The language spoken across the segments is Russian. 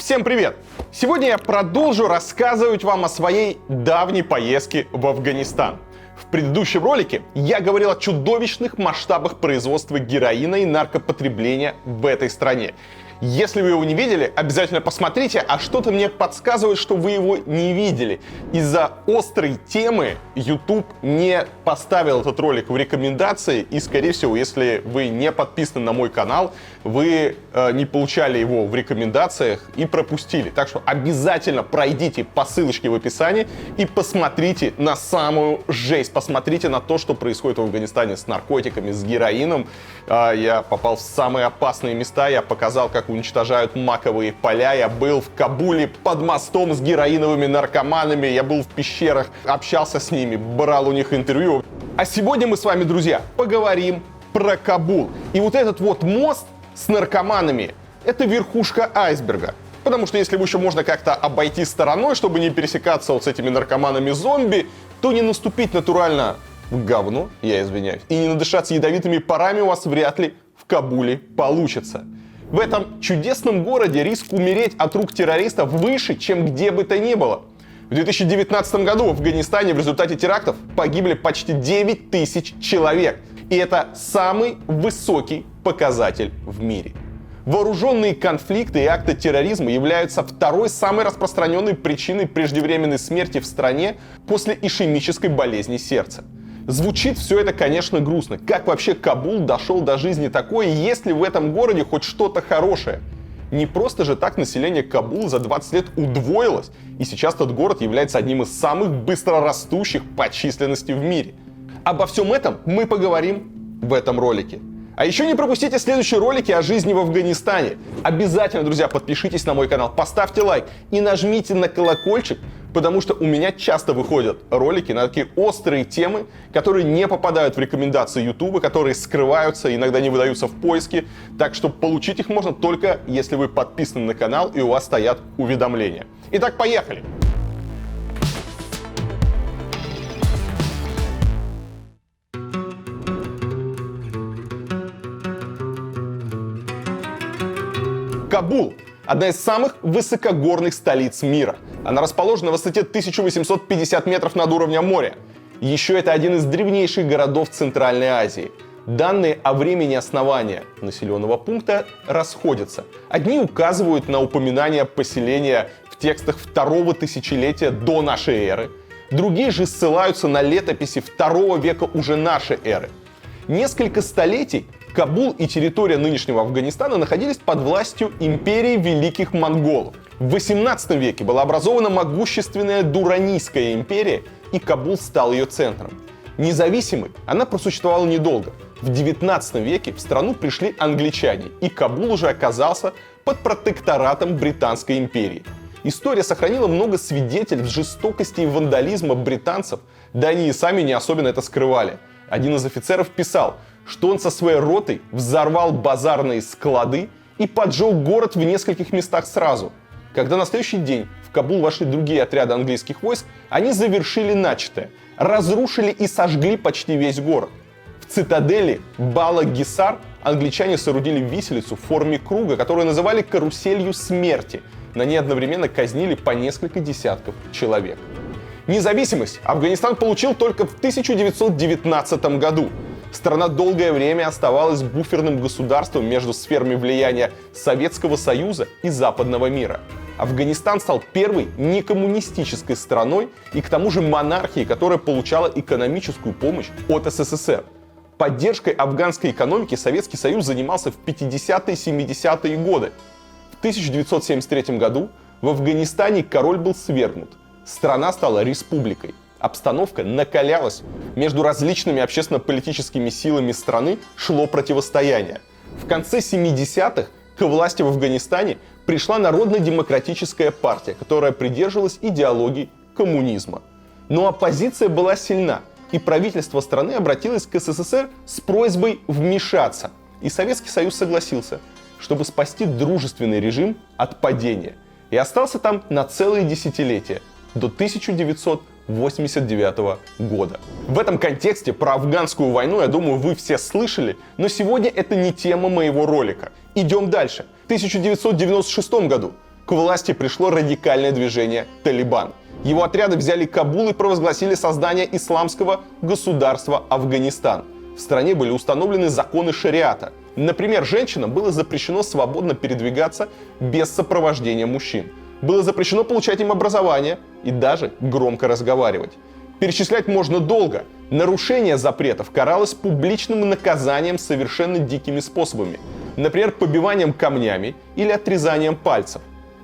Всем привет! Сегодня я продолжу рассказывать вам о своей давней поездке в Афганистан. В предыдущем ролике я говорил о чудовищных масштабах производства героина и наркопотребления в этой стране. Если вы его не видели, обязательно посмотрите, а что-то мне подсказывает, что вы его не видели. Из-за острой темы YouTube не поставил этот ролик в рекомендации, и, скорее всего, если вы не подписаны на мой канал, вы не получали его в рекомендациях и пропустили. Так что обязательно пройдите по ссылочке в описании и посмотрите на самую жесть. Посмотрите на то, что происходит в Афганистане с наркотиками, с героином. Я попал в самые опасные места, я показал, как уничтожают маковые поля. Я был в Кабуле под мостом с героиновыми наркоманами. Я был в пещерах, общался с ними, брал у них интервью. А сегодня мы с вами, друзья, поговорим про Кабул. И вот этот вот мост с наркоманами — это верхушка айсберга. Потому что если еще можно как-то обойти стороной, чтобы не пересекаться вот с этими наркоманами-зомби, то не наступить натурально в говно, я извиняюсь, и не надышаться ядовитыми парами у вас вряд ли в Кабуле получится. В этом чудесном городе риск умереть от рук террористов выше, чем где бы то ни было. В 2019 году в Афганистане в результате терактов погибли почти 9 тысяч человек. И это самый высокий показатель в мире. Вооруженные конфликты и акты терроризма являются второй самой распространенной причиной преждевременной смерти в стране после ишемической болезни сердца. Звучит все это, конечно, грустно. Как вообще Кабул дошел до жизни такой, и есть ли в этом городе хоть что-то хорошее? Не просто же так население Кабула за 20 лет удвоилось, и сейчас этот город является одним из самых быстрорастущих по численности в мире. Обо всем этом мы поговорим в этом ролике. А еще не пропустите следующие ролики о жизни в Афганистане. Обязательно, друзья, подпишитесь на мой канал, поставьте лайк и нажмите на колокольчик, потому что у меня часто выходят ролики на такие острые темы, которые не попадают в рекомендации YouTube, которые скрываются, иногда не выдаются в поиске. Так что получить их можно только если вы подписаны на канал и у вас стоят уведомления. Итак, поехали! Кабул – одна из самых высокогорных столиц мира. Она расположена на высоте 1850 метров над уровнем моря. Еще это один из древнейших городов Центральной Азии. Данные о времени основания населенного пункта расходятся. Одни указывают на упоминание поселения в текстах второго тысячелетия до нашей эры, другие же ссылаются на летописи второго века уже нашей эры. Несколько столетий Кабул и территория нынешнего Афганистана находились под властью империи Великих Монголов. В 18 веке была образована могущественная Дуранийская империя, и Кабул стал ее центром. Независимой она просуществовала недолго. В 19 веке в страну пришли англичане, и Кабул уже оказался под протекторатом Британской империи. История сохранила много свидетельств жестокости и вандализма британцев, да они и сами не особенно это скрывали. Один из офицеров писал, что он со своей ротой взорвал базарные склады и поджег город в нескольких местах сразу. Когда на следующий день в Кабул вошли другие отряды английских войск, они завершили начатое, разрушили и сожгли почти весь город. В цитадели Бала-Гисар англичане соорудили виселицу в форме круга, которую называли каруселью смерти. На ней одновременно казнили по несколько десятков человек. Независимость Афганистан получил только в 1919 году. Страна долгое время оставалась буферным государством между сферами влияния Советского Союза и западного мира. Афганистан стал первой некоммунистической страной и к тому же монархией, которая получала экономическую помощь от СССР. Поддержкой афганской экономики Советский Союз занимался в 50-е и 70-е годы. В 1973 году в Афганистане король был свергнут. Страна стала республикой. Обстановка накалялась. Между различными общественно-политическими силами страны шло противостояние. В конце 70-х к власти в Афганистане пришла Народно-демократическая партия, которая придерживалась идеологии коммунизма. Но оппозиция была сильна, и правительство страны обратилось к СССР с просьбой вмешаться. И Советский Союз согласился, чтобы спасти дружественный режим от падения. И остался там на целые десятилетия, до 1989 года. В этом контексте про афганскую войну, я думаю, вы все слышали, но сегодня это не тема моего ролика. Идем дальше. В 1996 году к власти пришло радикальное движение «Талибан». Его отряды взяли Кабул и провозгласили создание исламского государства Афганистан. В стране были установлены законы шариата. Например, женщинам было запрещено свободно передвигаться без сопровождения мужчин. Было запрещено получать им образование и даже громко разговаривать. Перечислять можно долго. Нарушение запретов каралось публичным наказанием совершенно дикими способами. Например, побиванием камнями или отрезанием пальцев.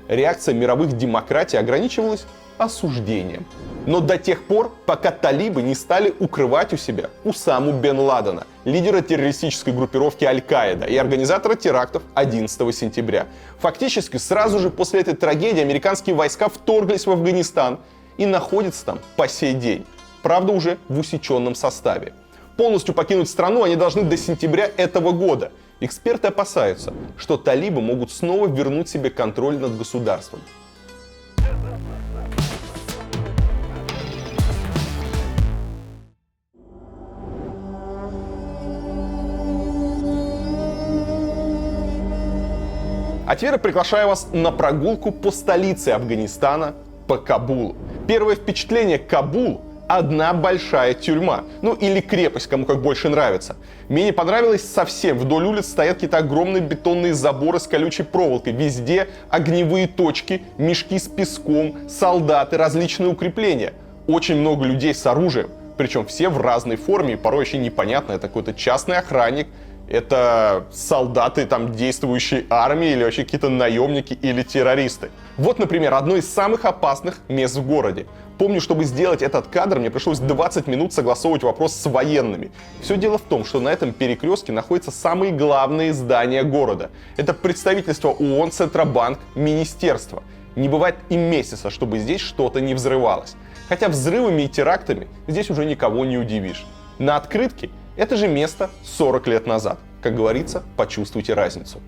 Реакция мировых демократий ограничивалась осуждением. Но до тех пор, пока талибы не стали укрывать у себя Усаму бен Ладена, лидера террористической группировки Аль-Каида и организатора терактов 11 сентября. Фактически, сразу же после этой трагедии американские войска вторглись в Афганистан и находятся там по сей день. Правда, уже в усеченном составе. Полностью покинуть страну они должны до сентября этого года. Эксперты опасаются, что талибы могут снова вернуть себе контроль над государством. А теперь я приглашаю вас на прогулку по столице Афганистана, по Кабулу. Первое впечатление: Кабул — одна большая тюрьма. Ну или крепость, кому как больше нравится. Мне не понравилось совсем. Вдоль улиц стоят какие-то огромные бетонные заборы с колючей проволокой. Везде огневые точки, мешки с песком, солдаты, различные укрепления. Очень много людей с оружием. Причем все в разной форме, и порой очень непонятно, это какой-то частный охранник, это солдаты там действующей армии или вообще какие-то наемники или террористы. Вот, например, одно из самых опасных мест в городе. Помню, чтобы сделать этот кадр, мне пришлось 20 минут согласовывать вопрос с военными. Все дело в том, что на этом перекрестке находятся самые главные здания города. Это представительство ООН, Центробанк, министерство. Не бывает и месяца, чтобы здесь что-то не взрывалось. Хотя взрывами и терактами здесь уже никого не удивишь. На открытке это же место 40 лет назад. Как говорится, почувствуйте разницу.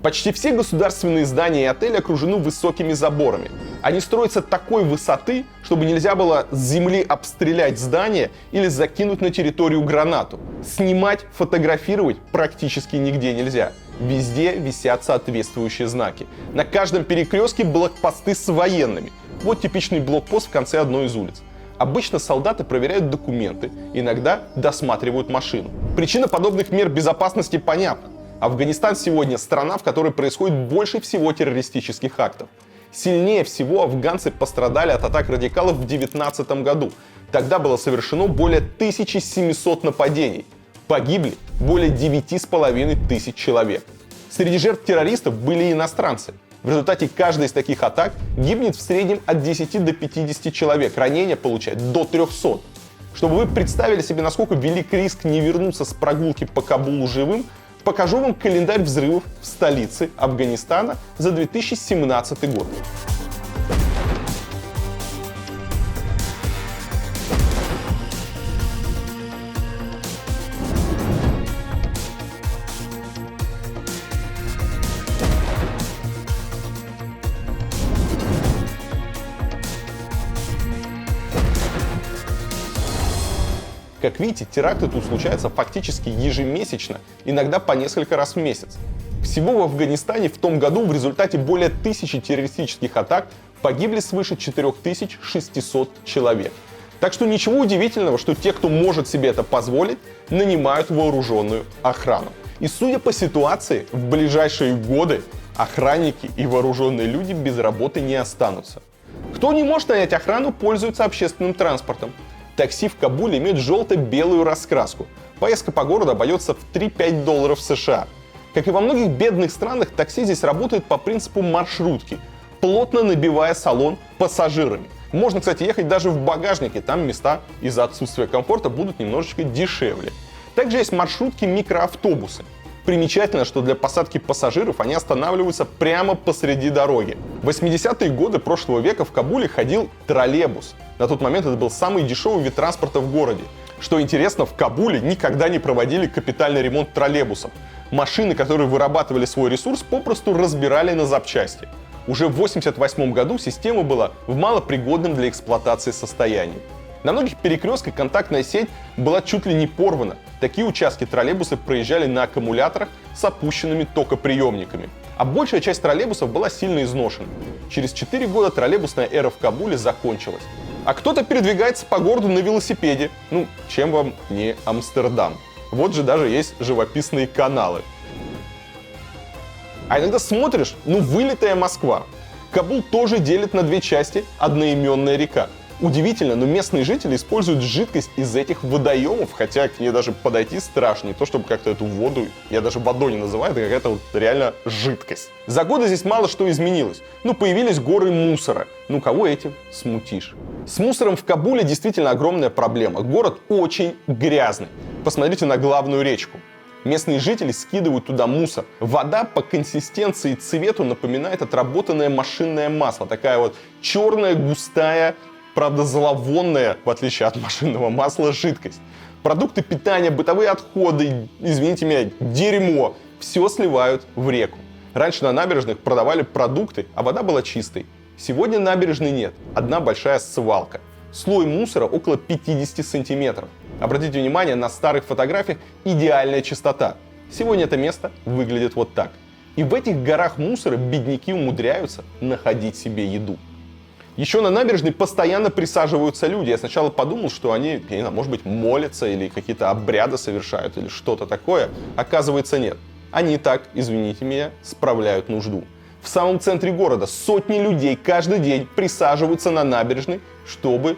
Почти все государственные здания и отели окружены высокими заборами. Они строятся такой высоты, чтобы нельзя было с земли обстрелять здание или закинуть на территорию гранату. Снимать, фотографировать практически нигде нельзя. Везде висят соответствующие знаки. На каждом перекрестке блокпосты с военными. Вот типичный блокпост в конце одной из улиц. Обычно солдаты проверяют документы, иногда досматривают машину. Причина подобных мер безопасности понятна. Афганистан сегодня страна, в которой происходит больше всего террористических актов. Сильнее всего афганцы пострадали от атак радикалов в 2019 году. Тогда было совершено более 1700 нападений. Погибли более 9500 человек. Среди жертв террористов были и иностранцы. В результате каждой из таких атак гибнет в среднем от 10 до 50 человек. Ранения получают до 300. Чтобы вы представили себе, насколько велик риск не вернуться с прогулки по Кабулу живым, покажу вам календарь взрывов в столице Афганистана за 2017 год. Как видите, теракты тут случаются фактически ежемесячно, иногда по несколько раз в месяц. Всего в Афганистане в том году в результате более 1000 террористических атак погибли свыше 4600 человек. Так что ничего удивительного, что те, кто может себе это позволить, нанимают вооруженную охрану. И судя по ситуации, в ближайшие годы охранники и вооруженные люди без работы не останутся. Кто не может нанять охрану, пользуется общественным транспортом. Такси в Кабуле имеют желто-белую раскраску. Поездка по городу обойдется в 3-5 долларов США. Как и во многих бедных странах, такси здесь работает по принципу маршрутки, плотно набивая салон пассажирами. Можно, кстати, ехать даже в багажнике, там места из-за отсутствия комфорта будут немножечко дешевле. Также есть маршрутки-микроавтобусы. Примечательно, что для посадки пассажиров они останавливаются прямо посреди дороги. В 80-е годы прошлого века в Кабуле ходил троллейбус. На тот момент это был самый дешевый вид транспорта в городе. Что интересно, в Кабуле никогда не проводили капитальный ремонт троллейбусов. Машины, которые вырабатывали свой ресурс, попросту разбирали на запчасти. Уже в 1988 году система была в малопригодном для эксплуатации состоянии. На многих перекрестках контактная сеть была чуть ли не порвана. Такие участки троллейбусы проезжали на аккумуляторах с опущенными токоприемниками. а большая часть троллейбусов была сильно изношена. Через 4 года троллейбусная эра в Кабуле закончилась. А кто-то передвигается по городу на велосипеде. Ну, чем вам не Амстердам? Вот же даже есть живописные каналы. А иногда смотришь, ну, вылитая Москва. Кабул тоже делит на две части одноименная река. Удивительно, но местные жители используют жидкость из этих водоемов, хотя к ней даже подойти страшно, не то чтобы как-то эту воду, я даже водой не называю, это какая-то вот реально жидкость. За годы здесь мало что изменилось. Ну, появились горы мусора. Ну, кого этим смутишь? С мусором в Кабуле действительно огромная проблема. Город очень грязный. Посмотрите на главную речку. Местные жители скидывают туда мусор. Вода по консистенции и цвету напоминает отработанное машинное масло. Такая вот черная, густая, правда зловонная, в отличие от машинного масла, жидкость. Продукты питания, бытовые отходы, извините меня, дерьмо, все сливают в реку. Раньше на набережных продавали продукты, а вода была чистой. Сегодня набережной нет, одна большая свалка. Слой мусора около 50 сантиметров. Обратите внимание, на старых фотографиях идеальная чистота. Сегодня это место выглядит вот так. И в этих горах мусора бедняки умудряются находить себе еду. Еще на набережной постоянно присаживаются люди. Я сначала подумал, что они, я не знаю, может быть, молятся или какие-то обряды совершают или что-то такое. Оказывается, нет. Они так, извините меня, справляют нужду. В самом центре города сотни людей каждый день присаживаются на набережной, чтобы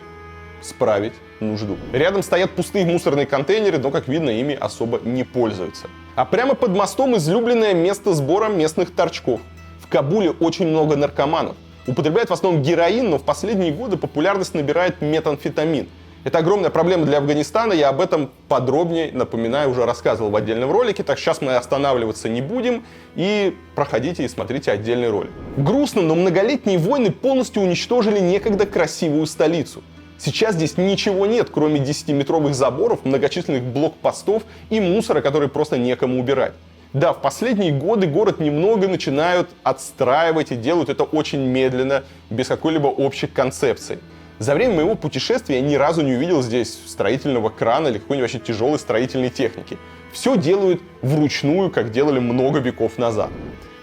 справить нужду. Рядом стоят пустые мусорные контейнеры, но, как видно, ими особо не пользуются. А прямо под мостом излюбленное место сбора местных торчков. В Кабуле очень много наркоманов. Употребляют в основном героин, но в последние годы популярность набирает метамфетамин. Это огромная проблема для Афганистана, я об этом подробнее, напоминаю, уже рассказывал в отдельном ролике, так сейчас мы останавливаться не будем и проходите и смотрите отдельный ролик. Грустно, но многолетние войны полностью уничтожили некогда красивую столицу. Сейчас здесь ничего нет, кроме 10-метровых заборов, многочисленных блокпостов и мусора, который просто некому убирать. Да, в последние годы город немного начинают отстраивать и делают это очень медленно, без какой-либо общей концепции. За время моего путешествия я ни разу не увидел здесь строительного крана или какой-нибудь вообще тяжелой строительной техники. Все делают вручную, как делали много веков назад.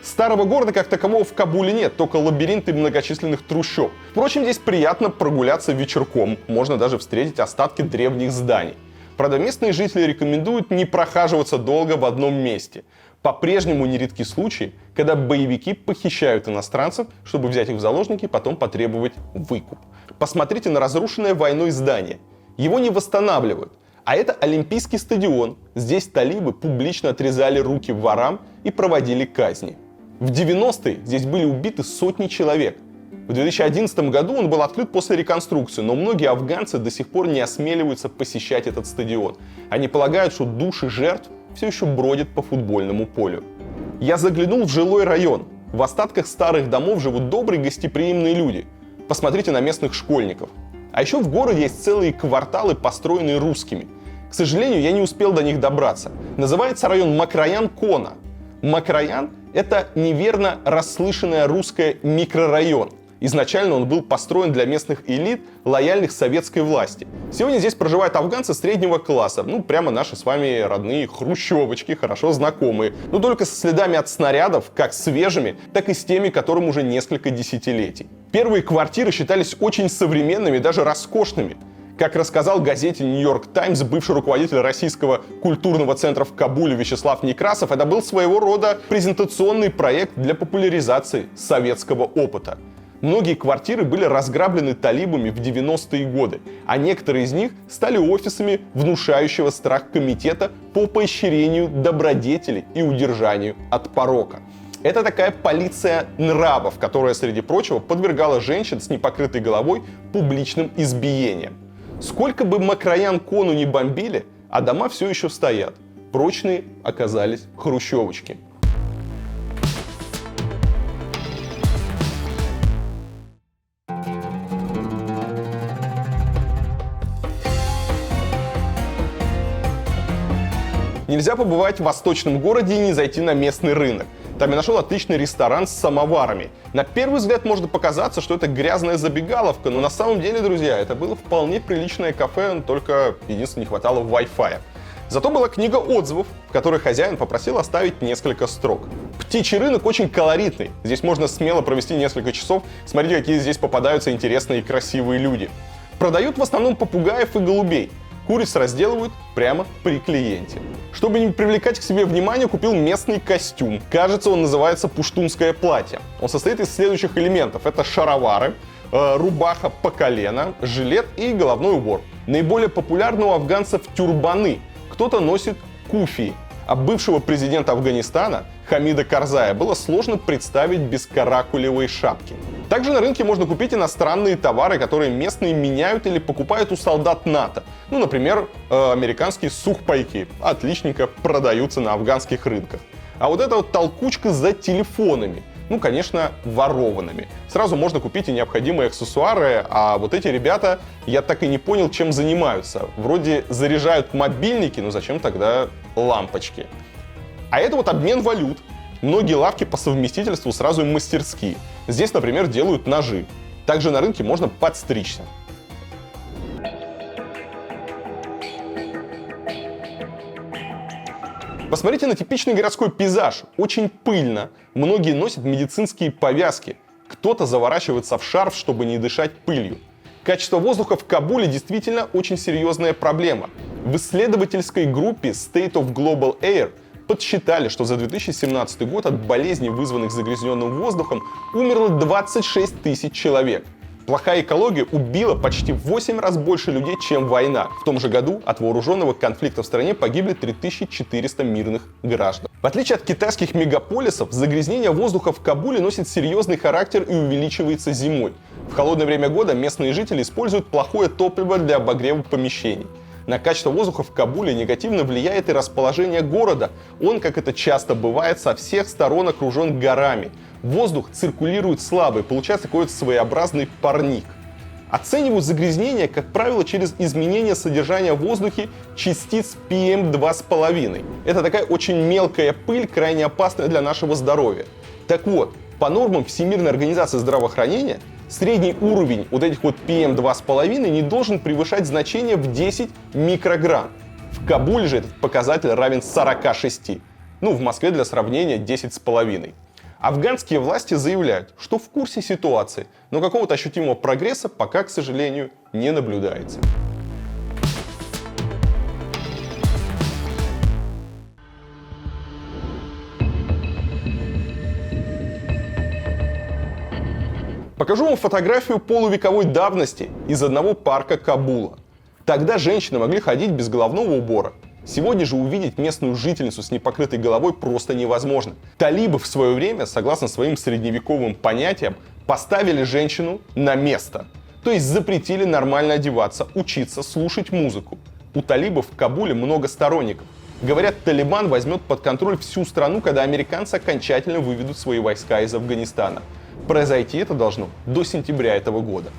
Старого города как такового в Кабуле нет, только лабиринты многочисленных трущоб. Впрочем, здесь приятно прогуляться вечерком, можно даже встретить остатки древних зданий. Правда, местные жители рекомендуют не прохаживаться долго в одном месте. По-прежнему нередки случаи, когда боевики похищают иностранцев, чтобы взять их в заложники и потом потребовать выкуп. Посмотрите на разрушенное войной здание. Его не восстанавливают. А это Олимпийский стадион. Здесь талибы публично отрезали руки ворам и проводили казни. В 90-е здесь были убиты сотни человек. В 2011 году он был открыт после реконструкции, но многие афганцы до сих пор не осмеливаются посещать этот стадион. Они полагают, что души жертв все еще бродят по футбольному полю. Я заглянул в жилой район. В остатках старых домов живут добрые гостеприимные люди. Посмотрите на местных школьников. А еще в городе есть целые кварталы, построенные русскими. К сожалению, я не успел до них добраться. Называется район Макраян-Кона. Макраян — это неверно расслышанное русское микрорайон. Изначально он был построен для местных элит, лояльных советской власти. Сегодня здесь проживают афганцы среднего класса, ну прямо наши с вами родные хрущевочки, хорошо знакомые, но только со следами от снарядов, как свежими, так и с теми, которым уже несколько десятилетий. Первые квартиры считались очень современными, даже роскошными. Как рассказал газете «Нью-Йорк Таймс» бывший руководитель Российского культурного центра в Кабуле Вячеслав Некрасов, это был своего рода презентационный проект для популяризации советского опыта. Многие квартиры были разграблены талибами в 90-е годы, а некоторые из них стали офисами внушающего страх комитета по поощрению добродетели и удержанию от порока. Это такая полиция нравов, которая, среди прочего, подвергала женщин с непокрытой головой публичным избиениям. Сколько бы Макраян-Кону не бомбили, а дома все еще стоят. Прочные оказались хрущевочки. Нельзя побывать в восточном городе и не зайти на местный рынок. Там я нашел отличный ресторан с самоварами. На первый взгляд может показаться, что это грязная забегаловка, но на самом деле, друзья, это было вполне приличное кафе, только единственное, не хватало Wi-Fi. Зато была книга отзывов, в которой хозяин попросил оставить несколько строк. Птичий рынок очень колоритный. Здесь можно смело провести несколько часов. Смотрите, какие здесь попадаются интересные и красивые люди. Продают в основном попугаев и голубей. Куриц разделывают прямо при клиенте. Чтобы не привлекать к себе внимание, купил местный костюм. Кажется, он называется пуштунское платье. Он состоит из следующих элементов. Это шаровары, рубаха по колено, жилет и головной убор. Наиболее популярны у афганцев тюрбаны. Кто-то носит куфии. А бывшего президента Афганистана Хамида Карзая было сложно представить без каракулевой шапки. Также на рынке можно купить иностранные товары, которые местные меняют или покупают у солдат НАТО. Ну, например, американские сухпайки. Отличненько продаются на афганских рынках. А вот эта вот толкучка за телефонами. Ну, конечно, ворованными. Сразу можно купить и необходимые аксессуары, а вот эти ребята, я так и не понял, чем занимаются. Вроде заряжают мобильники, но зачем тогда лампочки? А это вот обмен валют. Многие лавки по совместительству сразу и мастерские. Здесь, например, делают ножи. Также на рынке можно подстричься. Посмотрите на типичный городской пейзаж. Очень пыльно. Многие носят медицинские повязки. Кто-то заворачивается в шарф, чтобы не дышать пылью. Качество воздуха в Кабуле действительно очень серьезная проблема. В исследовательской группе State of Global Air подсчитали, что за 2017 год от болезней, вызванных загрязненным воздухом, умерло 26 тысяч человек. Плохая экология убила почти в 8 раз больше людей, чем война. В том же году от вооруженного конфликта в стране погибли 3400 мирных граждан. В отличие от китайских мегаполисов, загрязнение воздуха в Кабуле носит серьезный характер и увеличивается зимой. В холодное время года местные жители используют плохое топливо для обогрева помещений. На качество воздуха в Кабуле негативно влияет и расположение города. Он, как это часто бывает, со всех сторон окружен горами. Воздух циркулирует слабо, и получается такой своеобразный парник. Оценивают загрязнение, как правило, через изменение содержания в воздухе частиц PM2,5. Это такая очень мелкая пыль, крайне опасная для нашего здоровья. Так вот, по нормам Всемирной организации здравоохранения, средний уровень вот этих вот PM2,5 не должен превышать значение в 10 микрограмм. В Кабуле же этот показатель равен 46. Ну, в Москве для сравнения 10,5. Афганские власти заявляют, что в курсе ситуации, но какого-то ощутимого прогресса пока, к сожалению, не наблюдается. Покажу вам фотографию полувековой давности из одного парка Кабула. Тогда женщины могли ходить без головного убора. Сегодня же увидеть местную жительницу с непокрытой головой просто невозможно. Талибы в свое время, согласно своим средневековым понятиям, поставили женщину на место. То есть запретили нормально одеваться, учиться, слушать музыку. У талибов в Кабуле много сторонников. Говорят, Талибан возьмет под контроль всю страну, когда американцы окончательно выведут свои войска из Афганистана. Произойти это должно до сентября этого года.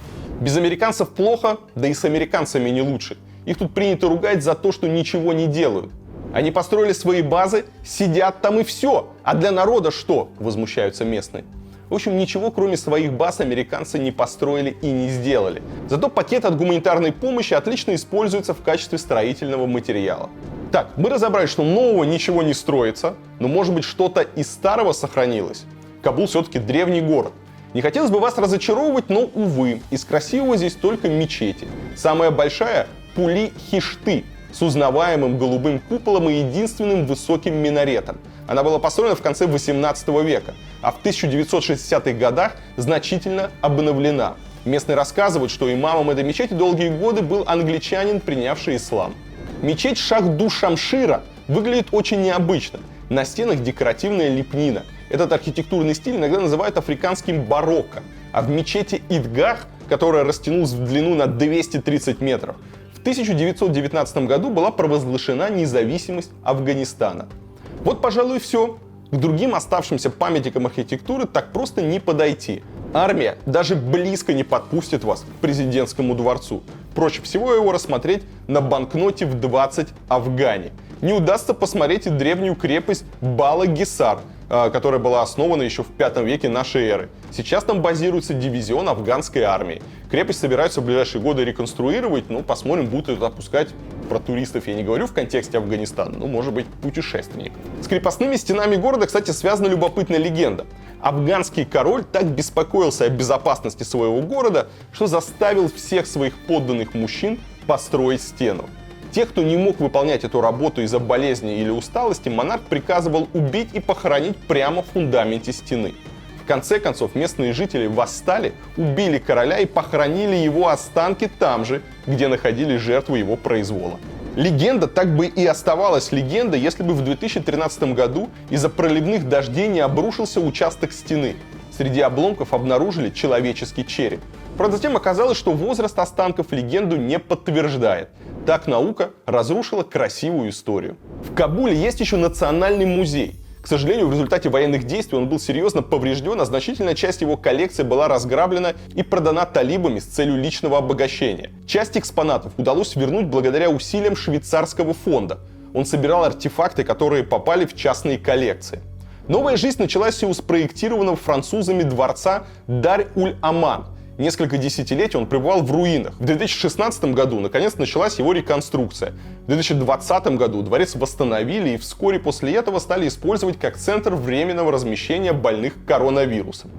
Без американцев плохо, да и с американцами не лучше. Их тут принято ругать за то, что ничего не делают. Они построили свои базы, сидят там и все. А для народа что? Возмущаются местные. В общем, ничего кроме своих баз американцы не построили и не сделали. Зато пакет от гуманитарной помощи отлично используется в качестве строительного материала. Так, мы разобрались, что нового ничего не строится, но может быть что-то из старого сохранилось. Кабул все-таки древний город. Не хотелось бы вас разочаровывать, но, увы, из красивого здесь только мечети. Самая большая — Пули-Хишты, с узнаваемым голубым куполом и единственным высоким минаретом. Она была построена в конце 18 века, а в 1960-х годах значительно обновлена. Местные рассказывают, что имамом этой мечети долгие годы был англичанин, принявший ислам. Мечеть Шахду-Шамшира выглядит очень необычно. На стенах декоративная лепнина. Этот архитектурный стиль иногда называют африканским барокко. А в мечети Идгах, которая растянулась в длину на 230 метров, в 1919 году была провозглашена независимость Афганистана. Вот, пожалуй, и все. К другим оставшимся памятникам архитектуры так просто не подойти. Армия даже близко не подпустит вас к президентскому дворцу. Проще всего его рассмотреть на банкноте в 20 афгани. Не удастся посмотреть и древнюю крепость Бала-Гисар, которая была основана еще в 5 веке нашей эры. Сейчас там базируется дивизион афганской армии. Крепость собираются в ближайшие годы реконструировать, посмотрим, будут это опускать про туристов я не говорю в контексте Афганистана, ну, может быть, путешественников. С крепостными стенами города, кстати, связана любопытная легенда. Афганский король так беспокоился о безопасности своего города, что заставил всех своих подданных мужчин построить стену. Тех, кто не мог выполнять эту работу из-за болезни или усталости, монарх приказывал убить и похоронить прямо в фундаменте стены. В конце концов, местные жители восстали, убили короля и похоронили его останки там же, где находились жертвы его произвола. Легенда так бы и оставалась легендой, если бы в 2013 году из-за проливных дождей не обрушился участок стены. Среди обломков обнаружили человеческий череп. Правда, затем оказалось, что возраст останков легенду не подтверждает. Так наука разрушила красивую историю. В Кабуле есть еще национальный музей. К сожалению, в результате военных действий он был серьезно поврежден, а значительная часть его коллекции была разграблена и продана талибами с целью личного обогащения. Часть экспонатов удалось вернуть благодаря усилиям швейцарского фонда. Он собирал артефакты, которые попали в частные коллекции. Новая жизнь началась и у спроектированного французами дворца Дар-уль-Аман. Несколько десятилетий он пребывал в руинах. В 2016 году наконец началась его реконструкция. В 2020 году дворец восстановили и вскоре после этого стали использовать как центр временного размещения больных коронавирусом.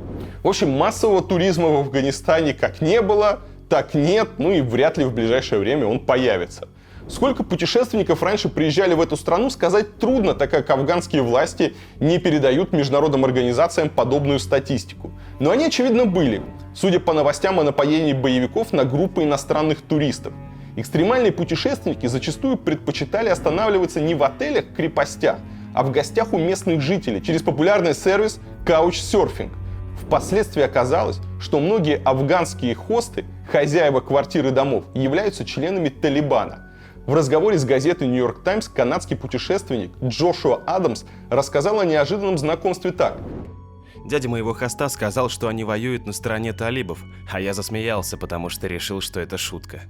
В общем, массового туризма в Афганистане как не было, так нет, ну и вряд ли в ближайшее время он появится. Сколько путешественников раньше приезжали в эту страну, сказать трудно, так как афганские власти не передают международным организациям подобную статистику. Но они, очевидно, были, судя по новостям о нападении боевиков на группы иностранных туристов. Экстремальные путешественники зачастую предпочитали останавливаться не в отелях-крепостях, а в гостях у местных жителей через популярный сервис Couchsurfing. Впоследствии оказалось, что многие афганские хосты, хозяева квартир и домов, являются членами Талибана. В разговоре с газетой New York Times канадский путешественник Джошуа Адамс рассказал о неожиданном знакомстве так. Дядя моего хоста сказал, что они воюют на стороне талибов, а я засмеялся, потому что решил, что это шутка.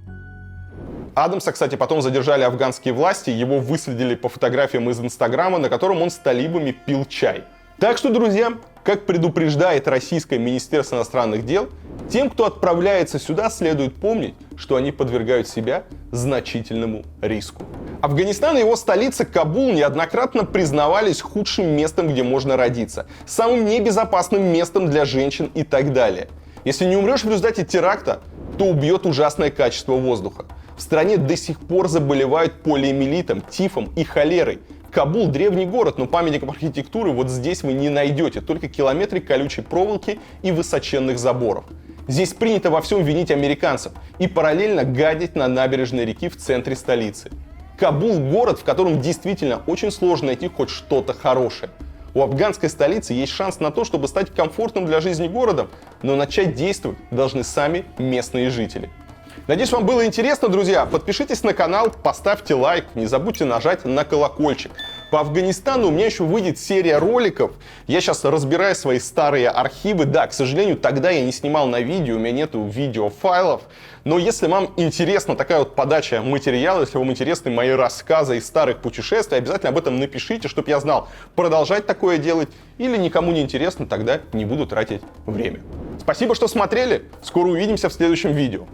Адамса, кстати, потом задержали афганские власти, его выследили по фотографиям из Инстаграма, на котором он с талибами пил чай. Так что, друзья, как предупреждает российское Министерство иностранных дел, тем, кто отправляется сюда, следует помнить, что они подвергают себя значительному риску. Афганистан и его столица Кабул неоднократно признавались худшим местом, где можно родиться, самым небезопасным местом для женщин и так далее. Если не умрешь в результате теракта, то убьет ужасное качество воздуха. В стране до сих пор заболевают полиомиелитом, тифом и холерой. Кабул — древний город, но памятников архитектуры вот здесь вы не найдете, только километры колючей проволоки и высоченных заборов. Здесь принято во всем винить американцев и параллельно гадить на набережной реки в центре столицы. Кабул — город, в котором действительно очень сложно найти хоть что-то хорошее. У афганской столицы есть шанс на то, чтобы стать комфортным для жизни городом, но начать действовать должны сами местные жители. Надеюсь, вам было интересно, друзья. Подпишитесь на канал, поставьте лайк, не забудьте нажать на колокольчик. По Афганистану у меня еще выйдет серия роликов. Я сейчас разбираю свои старые архивы. Да, к сожалению, тогда я не снимал на видео, у меня нету видеофайлов. Но если вам интересна такая вот подача материала, если вам интересны мои рассказы из старых путешествий, обязательно об этом напишите, чтобы я знал, продолжать такое делать или никому не интересно, тогда не буду тратить время. Спасибо, что смотрели. Скоро увидимся в следующем видео.